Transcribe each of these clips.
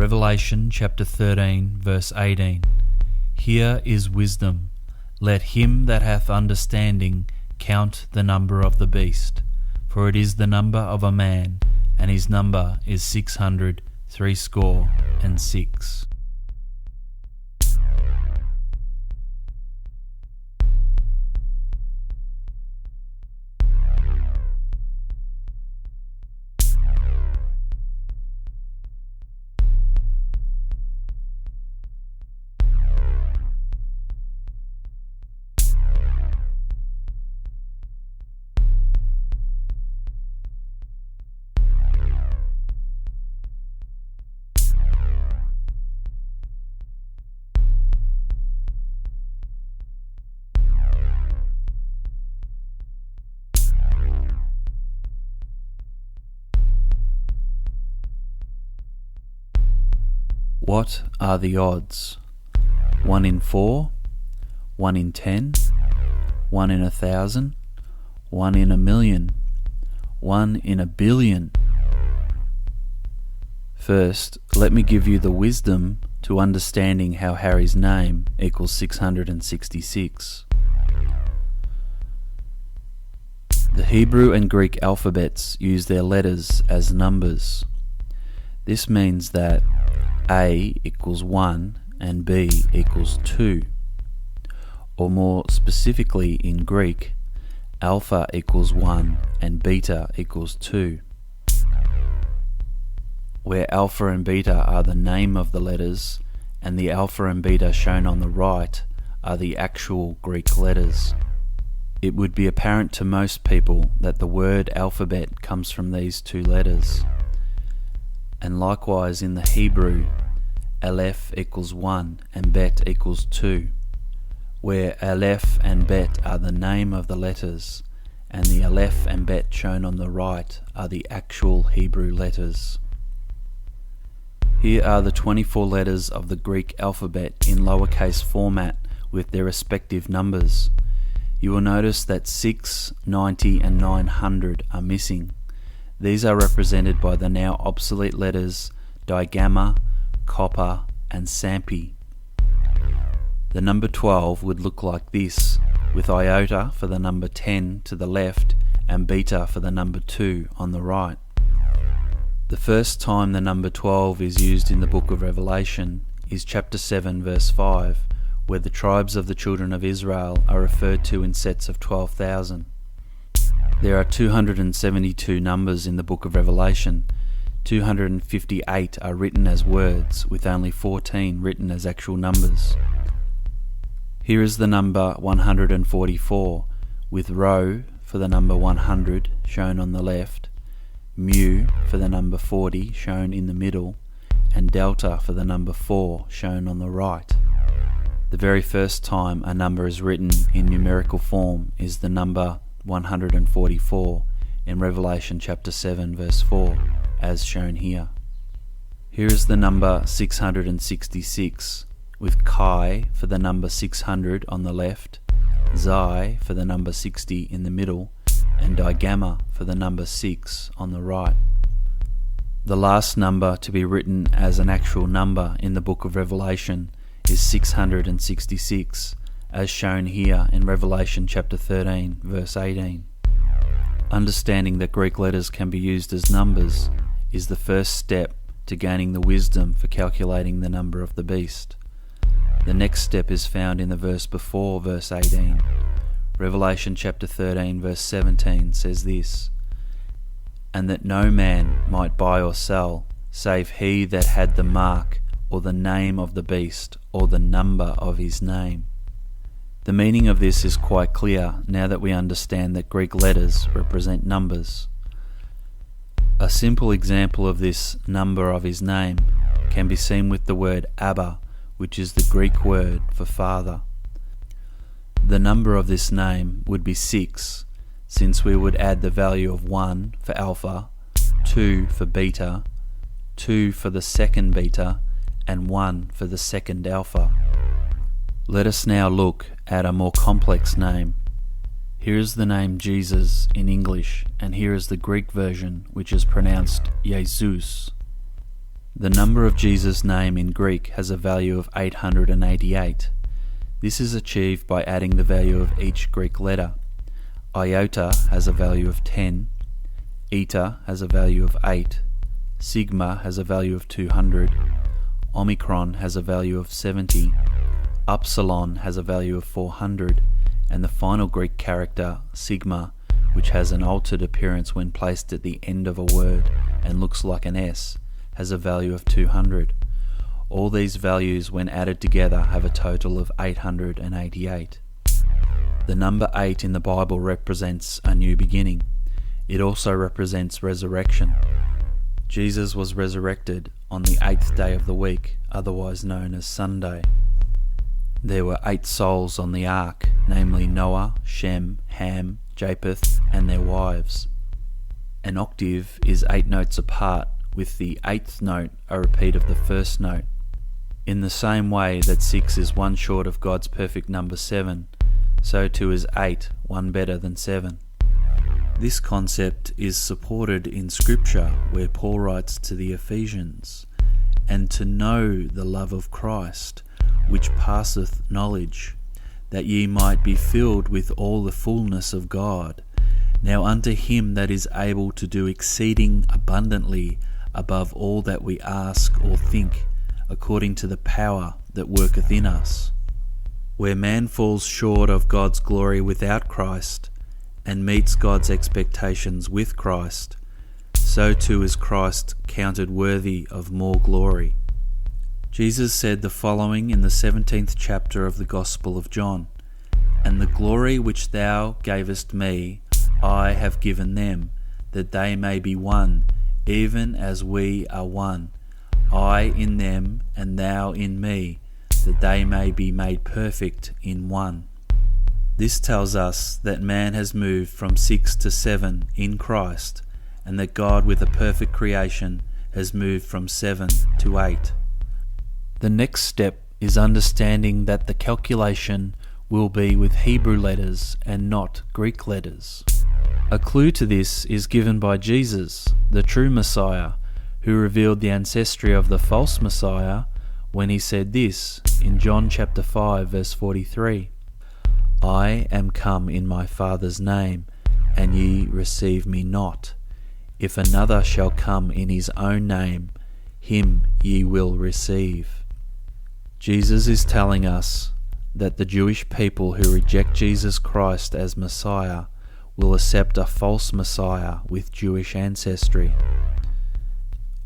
Revelation chapter 13, verse 18. Here is wisdom. Let him that hath understanding count the number of the beast, for it is the number of a man, and his number is 666. What are the odds? 1 in 4, 1 in 10, 1 in 1,000, 1 in 1,000,000, 1 in 1,000,000,000. First, let me give you the wisdom to understanding how Harry's name equals 666. The Hebrew and Greek alphabets use their letters as numbers. This means that A equals 1 and B equals 2. Or more specifically in Greek, alpha equals 1 and beta equals 2. Where alpha and beta are the name of the letters, and the alpha and beta shown on the right are the actual Greek letters. It would be apparent to most people that the word alphabet comes from these two letters. And likewise in the Hebrew, Aleph equals 1 and Bet equals 2, where Aleph and Bet are the name of the letters, and the Aleph and Bet shown on the right are the actual Hebrew letters. Here are the 24 letters of the Greek alphabet in lowercase format with their respective numbers. You will notice that 6, 90 and 900 are missing. These are represented by the now obsolete letters digamma, copper and sampi. The number 12 would look like this, with iota for the number 10 to the left and beta for the number 2 on the right. The first time the number 12 is used in the book of Revelation is chapter 7 verse 5, where the tribes of the children of Israel are referred to in sets of 12,000. There are 272 numbers in the book of Revelation. 258 are written as words, with only 14 written as actual numbers. Here is the number 144, with rho for the number 100 shown on the left, mu for the number 40 shown in the middle, and delta for the number 4 shown on the right. The very first time a number is written in numerical form is the number 144 in Revelation chapter 7 verse 4, as shown here. Here is the number 666, with chi for the number 600 on the left, xi for the number 60 in the middle, and digamma for the number 6 on the right. The last number to be written as an actual number in the book of Revelation is 666, as shown here in Revelation chapter 13 verse 18. Understanding that Greek letters can be used as numbers is the first step to gaining the wisdom for calculating the number of the beast. The next step is found in the verse before verse 18. Revelation chapter 13 verse 17 says this, "And that no man might buy or sell, save he that had the mark, or the name of the beast, or the number of his name." The meaning of this is quite clear now that we understand that Greek letters represent numbers. A simple example of this number of his name can be seen with the word Abba, which is the Greek word for father. The number of this name would be 6, since we would add the value of 1 for alpha, 2 for beta, 2 for the second beta, and 1 for the second alpha. Let us now look at a more complex name. Here is the name Jesus in English, and here is the Greek version, which is pronounced Jesus. The number of Jesus' name in Greek has a value of 888. This is achieved by adding the value of each Greek letter. Iota has a value of 10, Eta has a value of 8, Sigma has a value of 200, Omicron has a value of 70, Upsilon has a value of 400, and the final Greek character, Sigma, which has an altered appearance when placed at the end of a word and looks like an S, has a value of 200. All these values, when added together, have a total of 888. The number 8 in the Bible represents a new beginning. It also represents resurrection. Jesus was resurrected on the 8th day of the week, otherwise known as Sunday. There were 8 souls on the ark, namely Noah, Shem, Ham, Japheth, and their wives. An octave is 8 notes apart, with the 8th note a repeat of the first note. In the same way that 6 is one short of God's perfect number 7, so too is 8 one better than 7. This concept is supported in Scripture, where Paul writes to the Ephesians, "And to know the love of Christ, which passeth knowledge, that ye might be filled with all the fullness of God. Now unto him that is able to do exceeding abundantly above all that we ask or think, according to the power that worketh in us." Where man falls short of God's glory without Christ, and meets God's expectations with Christ, so too is Christ counted worthy of more glory. Jesus said the following in the 17th chapter of the Gospel of John, "And the glory which thou gavest me, I have given them, that they may be one, even as we are one, I in them and thou in me, that they may be made perfect in one." This tells us that man has moved from 6 to 7 in Christ, and that God with a perfect creation has moved from 7 to 8. The next step is understanding that the calculation will be with Hebrew letters and not Greek letters. A clue to this is given by Jesus, the true Messiah, who revealed the ancestry of the false Messiah when he said this in John chapter 5 verse 43, "I am come in my Father's name, and ye receive me not. If another shall come in his own name, him ye will receive." Jesus is telling us that the Jewish people who reject Jesus Christ as Messiah will accept a false Messiah with Jewish ancestry.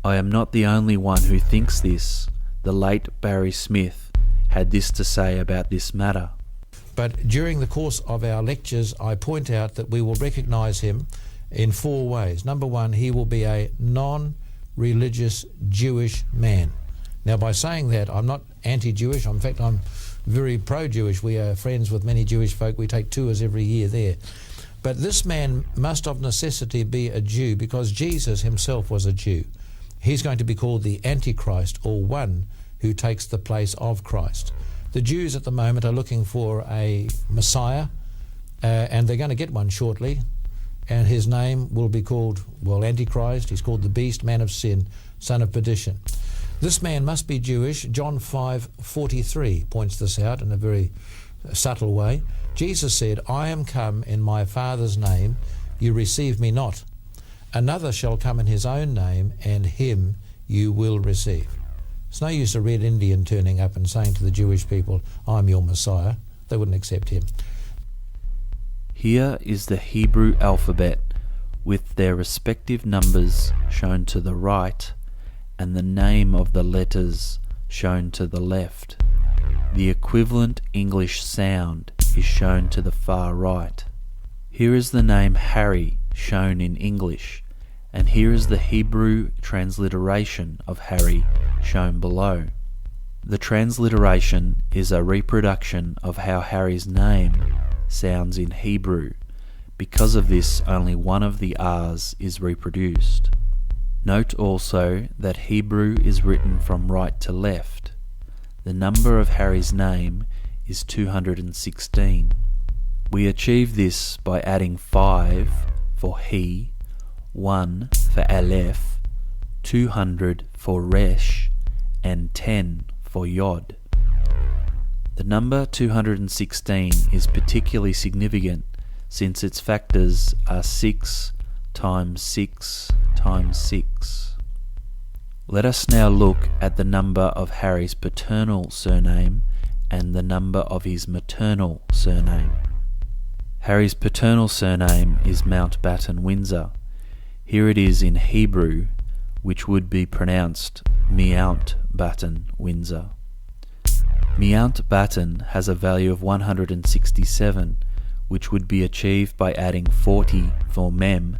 I am not the only one who thinks this. The late Barry Smith had this to say about this matter. But during the course of our lectures, I point out that we will recognize him in 4 ways. Number 1, he will be a non-religious Jewish man. Now, by saying that, I'm not anti-Jewish. In fact, I'm very pro-Jewish. We are friends with many Jewish folk. We take tours every year there. But this man must of necessity be a Jew, because Jesus himself was a Jew. He's going to be called the Antichrist, or one who takes the place of Christ. The Jews at the moment are looking for a Messiah, and they're going to get one shortly, and his name will be called, Antichrist. He's called the Beast, Man of Sin, Son of Perdition. This man must be Jewish. John 5:43 points this out in a very subtle way. Jesus said, "I am come in my Father's name, you receive me not. Another shall come in his own name, and him you will receive." It's no use a red Indian turning up and saying to the Jewish people, "I'm your Messiah." They wouldn't accept him. Here is the Hebrew alphabet with their respective numbers shown to the right and the name of the letters shown to the left. The equivalent English sound is shown to the far right. Here is the name Harry shown in English, and here is the Hebrew transliteration of Harry shown below. The transliteration is a reproduction of how Harry's name sounds in Hebrew. Because of this, only one of the R's is reproduced. Note also that Hebrew is written from right to left. The number of Harry's name is 216. We achieve this by adding 5 for he, 1 for Aleph, 200 for resh, and 10 for yod. The number 216 is particularly significant since its factors are 6 times 6 times 6. Let us now look at the number of Harry's paternal surname and the number of his maternal surname. Harry's paternal surname is Mountbatten Windsor. Here it is in Hebrew, which would be pronounced Mountbatten Windsor. Mountbatten has a value of 167, which would be achieved by adding 40 for Mem,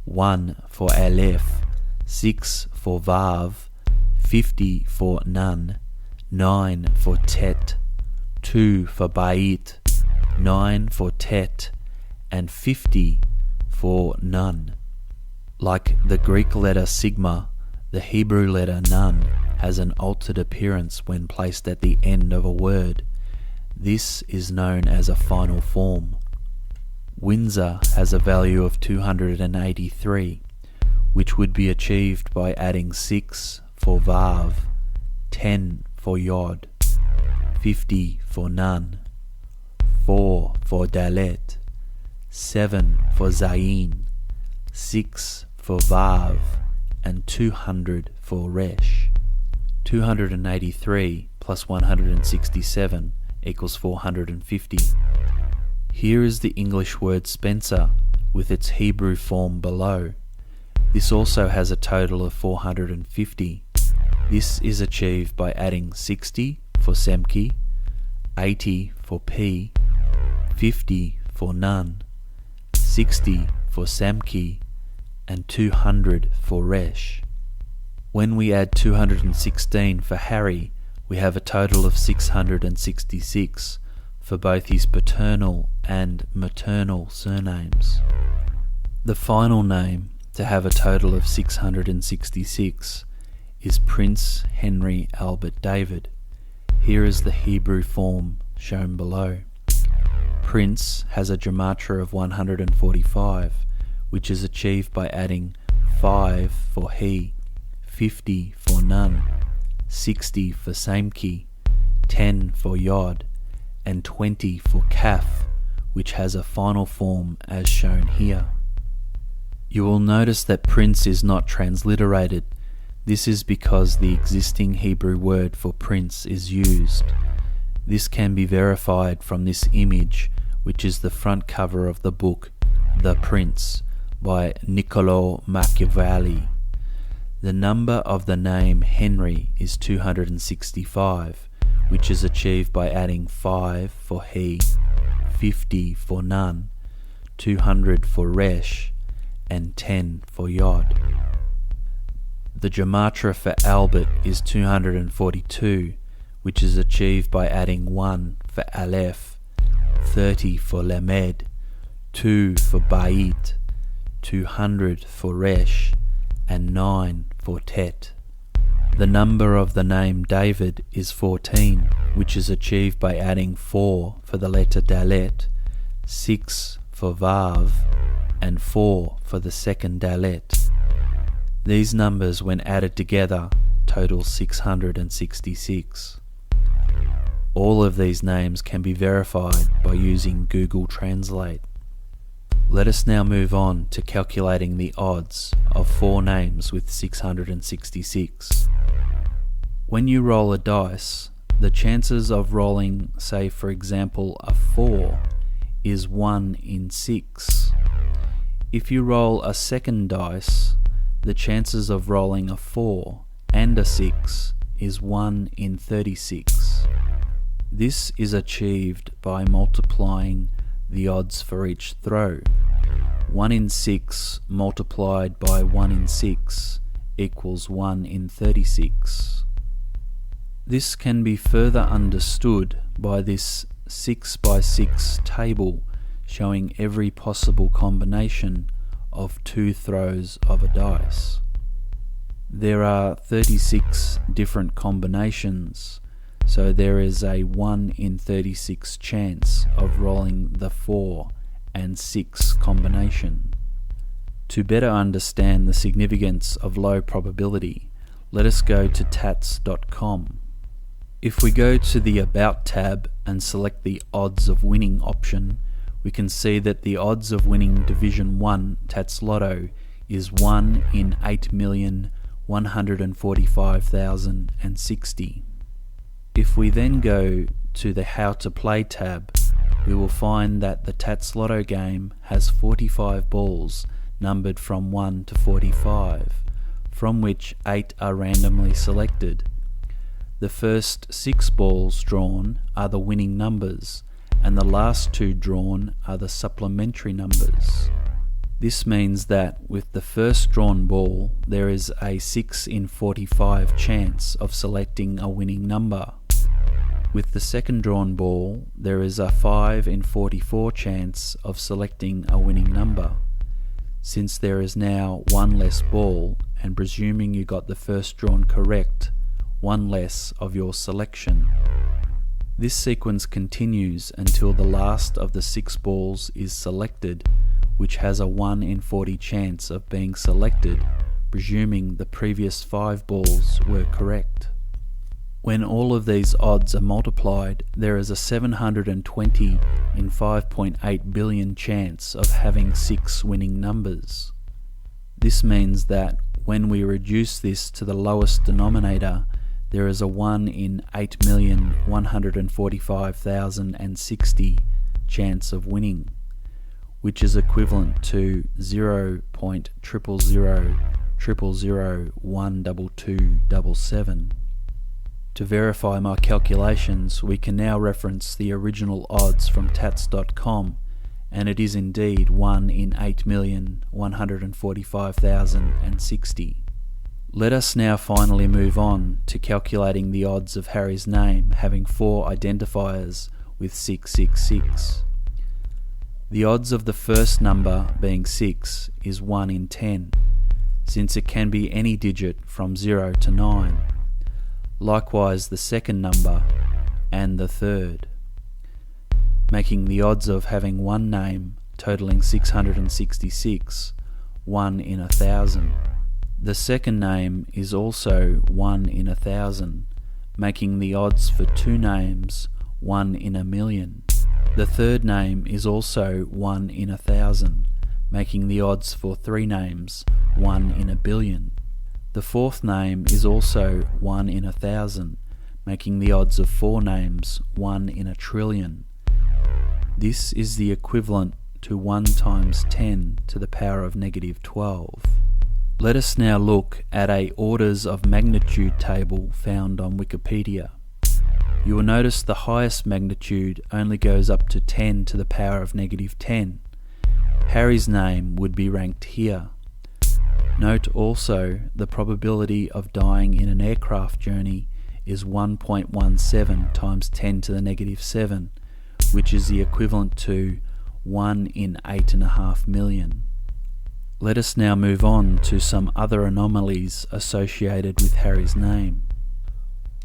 1 for Aleph, 6 for Vav, 50 for Nun, 9 for Tet, 2 for Bait, 9 for Tet, and 50 for Nun. Like the Greek letter sigma, the Hebrew letter Nun has an altered appearance when placed at the end of a word. This is known as a final form. Windsor has a value of 283, which would be achieved by adding 6 for Vav, 10 for Yod, 50 for Nun, 4 for Dalet, 7 for Zayin, 6 for Vav, and 200 for Resh. 283 plus 167 equals 450. Here is the English word Spencer with its Hebrew form below. This also has a total of 450. This is achieved by adding 60 for Semki, 80 for P, 50 for Nun, 60 for Samki, and 200 for Resh. When we add 216 for Harry, we have a total of 666 for both his paternal and maternal surnames. The final name to have a total of 666 is Prince Henry Albert David. Here is the Hebrew form shown below. Prince has a gematria of 145, which is achieved by adding 5 for he, 50 for Nun, 60 for Samki, 10 for Yod, and 20 for Kaf, which has a final form as shown here. You will notice that Prince is not transliterated. This is because the existing Hebrew word for prince is used. This can be verified from this image, which is the front cover of the book The Prince by Niccolò Machiavelli. The number of the name Henry is 265, which is achieved by adding 5 for he, 50 for Nun, 200 for Resh, and 10 for Yod. The gematria for Albert is 242, which is achieved by adding 1 for Aleph, 30 for Lamed, 2 for Bait, 200 for Resh, and 9 for Tet. The number of the name David is 14, which is achieved by adding 4 for the letter Dalet, 6 for Vav, and 4 for the second Dalet. These numbers, when added together, total 666. All of these names can be verified by using Google Translate. Let us now move on to calculating the odds of 4 names with 666. When you roll a dice, the chances of rolling, say for example, a 4 is 1 in 6. If you roll a second dice, the chances of rolling a 4 and a 6 is 1 in 36. This is achieved by multiplying the odds for each throw. 1 in 6 multiplied by 1 in 6 equals 1 in 36. This can be further understood by this 6 by 6 table showing every possible combination of 2 throws of a dice. There are 36 different combinations, so there is a 1 in 36 chance of rolling the 4 and 6 combination. To better understand the significance of low probability, let us go to tats.com. If we go to the About tab and select the Odds of Winning option, we can see that the odds of winning Division 1 Tats Lotto is 1 in 8,145,060. If we then go to the How to Play tab, we will find that the Tats Lotto game has 45 balls numbered from 1 to 45, from which 8 are randomly selected. The first 6 balls drawn are the winning numbers, and the last 2 drawn are the supplementary numbers. This means that with the first drawn ball, there is a 6 in 45 chance of selecting a winning number. With the second drawn ball, there is a 5 in 44 chance of selecting a winning number. Since there is now 1 less ball, and presuming you got the first drawn correct, 1 less of your selection. This sequence continues until the last of the 6 balls is selected, which has a 1 in 40 chance of being selected, presuming the previous 5 balls were correct. When all of these odds are multiplied, there is a 720 in 5.8 billion chance of having 6 winning numbers. This means that when we reduce this to the lowest denominator, there is a 1 in 8,145,060 chance of winning, which is equivalent to 0.00000012277. To verify my calculations, we can now reference the original odds from tats.com, and it is indeed 1 in 8,145,060. Let us now finally move on to calculating the odds of Harry's name having 4 identifiers with 666. The odds of the first number being 6 is 1 in 10, since it can be any digit from 0 to 9. Likewise the second number and the third, making the odds of having one name totaling 666, 1 in 1,000. The second name is also 1 in 1,000, making the odds for 2 names 1 in 1,000,000. The third name is also 1 in 1,000, making the odds for 3 names 1 in 1,000,000,000. The fourth name is also 1 in 1,000, making the odds of 4 names 1 in 1,000,000,000,000. This is the equivalent to 1 times 10 to the power of -12. Let us now look at a orders of magnitude table found on Wikipedia. You will notice the highest magnitude only goes up to 10 to the power of -10. Harry's name would be ranked here. Note also the probability of dying in an aircraft journey is 1.17 times 10 to the -7, which is the equivalent to 1 in 8.5 million. Let us now move on to some other anomalies associated with Harry's name.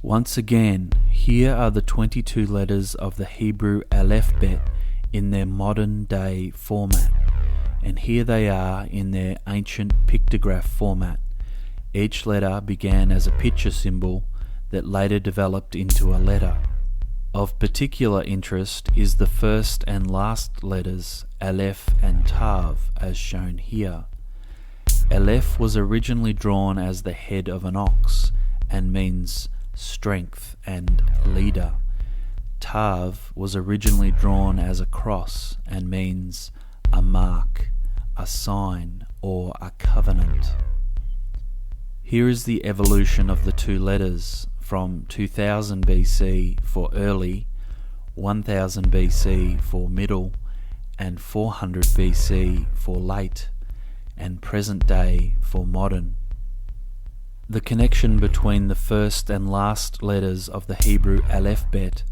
Once again, here are the 22 letters of the Hebrew alphabet in their modern day format, and here they are in their ancient pictograph format. Each letter began as a picture symbol that later developed into a letter. Of particular interest is the first and last letters, Aleph and Tav, as shown here. Aleph was originally drawn as the head of an ox and means strength and leader. Tav was originally drawn as a cross and means a mark, a sign, or a covenant. Here is the evolution of the 2 letters from 2000 BC for early, 1000 BC for middle, and 400 BC for late, and present day for modern. The connection between the first and last letters of the Hebrew alphabet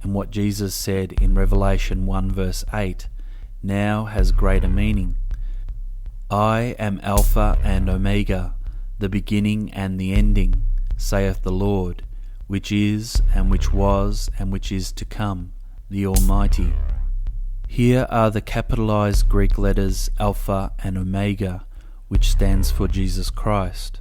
and what Jesus said in Revelation 1 verse 8 now has greater meaning. I am Alpha and Omega, the beginning and the ending, saith the Lord, which is, and which was, and which is to come, the Almighty. Here are the capitalized Greek letters Alpha and Omega, which stands for Jesus Christ.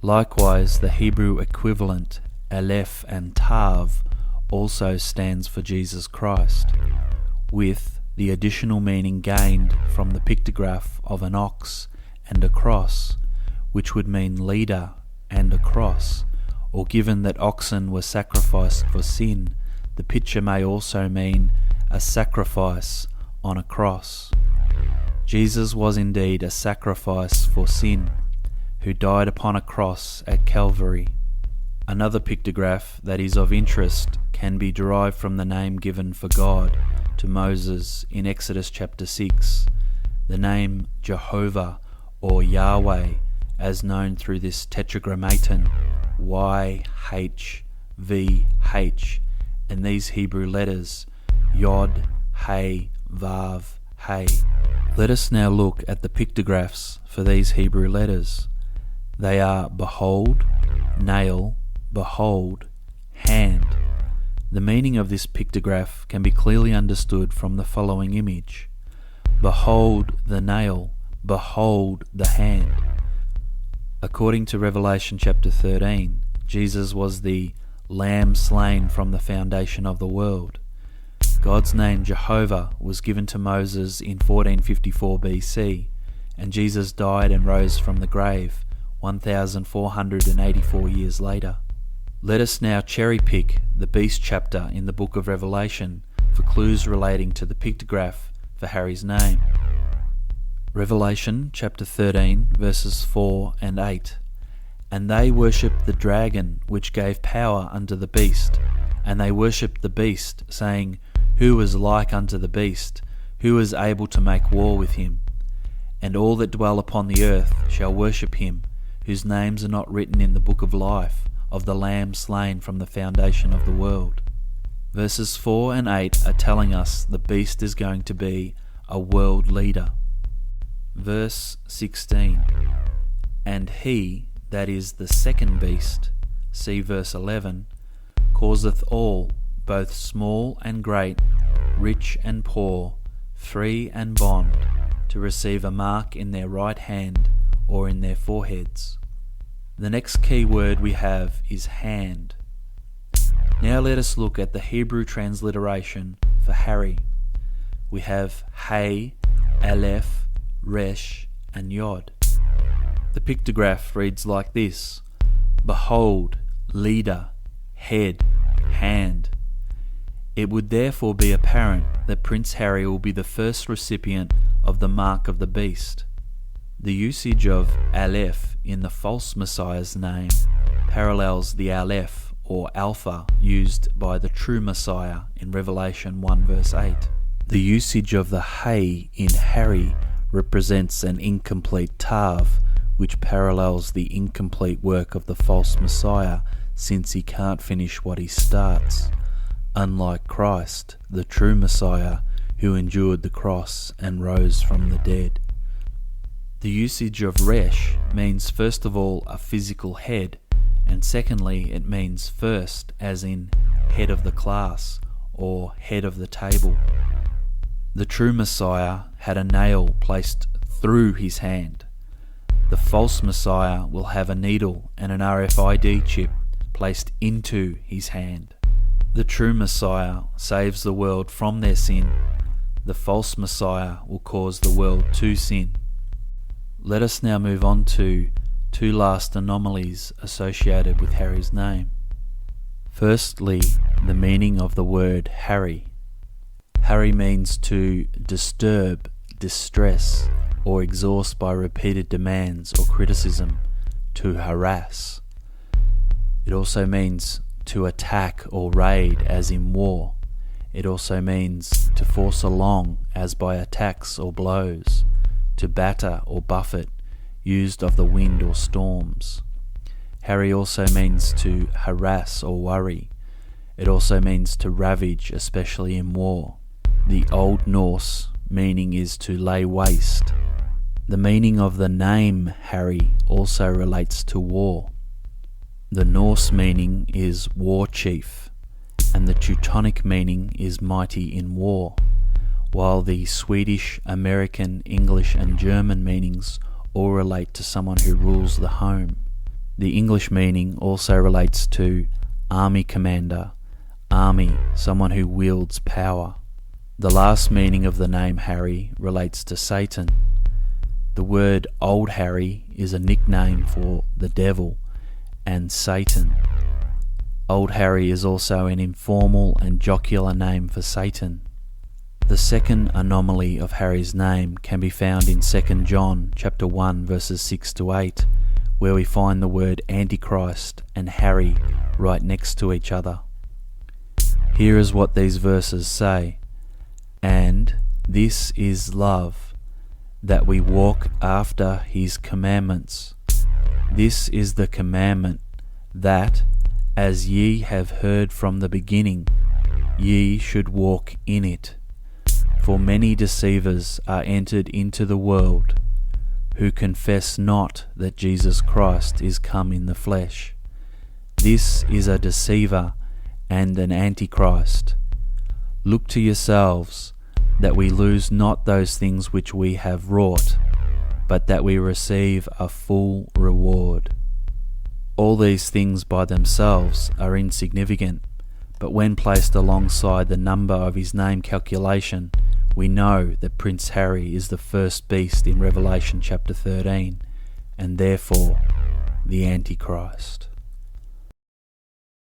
Likewise, the Hebrew equivalent Aleph and Tav also stands for Jesus Christ, with the additional meaning gained from the pictograph of an ox and a cross, which would mean leader and a cross, or given that oxen were sacrificed for sin, the picture may also mean a sacrifice on a cross. Jesus was indeed a sacrifice for sin, who died upon a cross at Calvary. Another pictograph that is of interest can be derived from the name given for God to Moses in Exodus chapter 6, the name Jehovah or Yahweh, as known through this tetragrammaton YHVH, and these Hebrew letters Yod, Hey, Vav, Hey. Let us now look at the pictographs for these Hebrew letters. They are behold, nail, behold, hand. The meaning of this pictograph can be clearly understood from the following image. Behold the nail, behold the hand. According to Revelation chapter 13, Jesus was the Lamb slain from the foundation of the world. God's name Jehovah was given to Moses in 1454 BC, and Jesus died and rose from the grave 1,484 years later. Let us now cherry-pick the beast chapter in the book of Revelation for clues relating to the pictograph for Harry's name. Revelation chapter 13 verses 4 and 8. And they worshipped the dragon which gave power unto the beast, and they worshipped the beast, saying, Who is like unto the beast? Who is able to make war with him? And all that dwell upon the earth shall worship him, whose names are not written in the book of life of the Lamb slain from the foundation of the world. Verses 4 and 8 are telling us the beast is going to be a world leader. Verse 16. And he, that is the second beast, see verse 11, causeth all, both small and great, rich and poor, free and bond, to receive a mark in their right hand or in their foreheads. The next key word we have is hand. Now let us look at the Hebrew transliteration for Harry. We have Hey, Aleph, Resh, and Yod. The pictograph reads like this: Behold, leader, head, hand. It would therefore be apparent that Prince Harry will be the first recipient of the mark of the beast. The usage of Aleph in the false Messiah's name parallels the Aleph or Alpha used by the true Messiah in Revelation 1 verse 8. The usage of the Hey in Harry represents an incomplete Tav, which parallels the incomplete work of the false Messiah, since he can't finish what he starts, unlike Christ, the true Messiah, who endured the cross and rose from the dead. The usage of Resh means first of all a physical head, and secondly it means first as in head of the class or head of the table. The true Messiah had a nail placed through his hand. The false Messiah will have a needle and an RFID chip placed into his hand. The true Messiah saves the world from their sin. The false Messiah will cause the world to sin. Let us now move on to two last anomalies associated with Harry's name. Firstly, the meaning of the word Harry. Harry means to disturb, distress, or exhaust by repeated demands or criticism, to harass. It also means to attack or raid, as in war. It also means to force along, as by attacks or blows, to batter or buffet, used of the wind or storms. Harry also means to harass or worry. It also means to ravage, especially in war. The Old Norse meaning is to lay waste. The meaning of the name Harry also relates to war. The Norse meaning is war chief, and the Teutonic meaning is mighty in war, while the Swedish, American, English and German meanings all relate to someone who rules the home. The English meaning also relates to army commander, army, someone who wields power. The last meaning of the name Harry relates to Satan. The word Old Harry is a nickname for the devil and Satan. Old Harry is also an informal and jocular name for Satan. The second anomaly of Harry's name can be found in 2 John chapter 1 verses 6 to 8, where we find the word Antichrist and Harry right next to each other. Here is what these verses say: "And this is love, that we walk after his commandments. This is the commandment, that, as ye have heard from the beginning, ye should walk in it. For many deceivers are entered into the world, who confess not that Jesus Christ is come in the flesh. This is a deceiver and an antichrist. Look to yourselves, that we lose not those things which we have wrought, but that we receive a full reward." All these things by themselves are insignificant, but when placed alongside the number of his name calculation, we know that Prince Harry is the first beast in Revelation chapter 13, and therefore the Antichrist.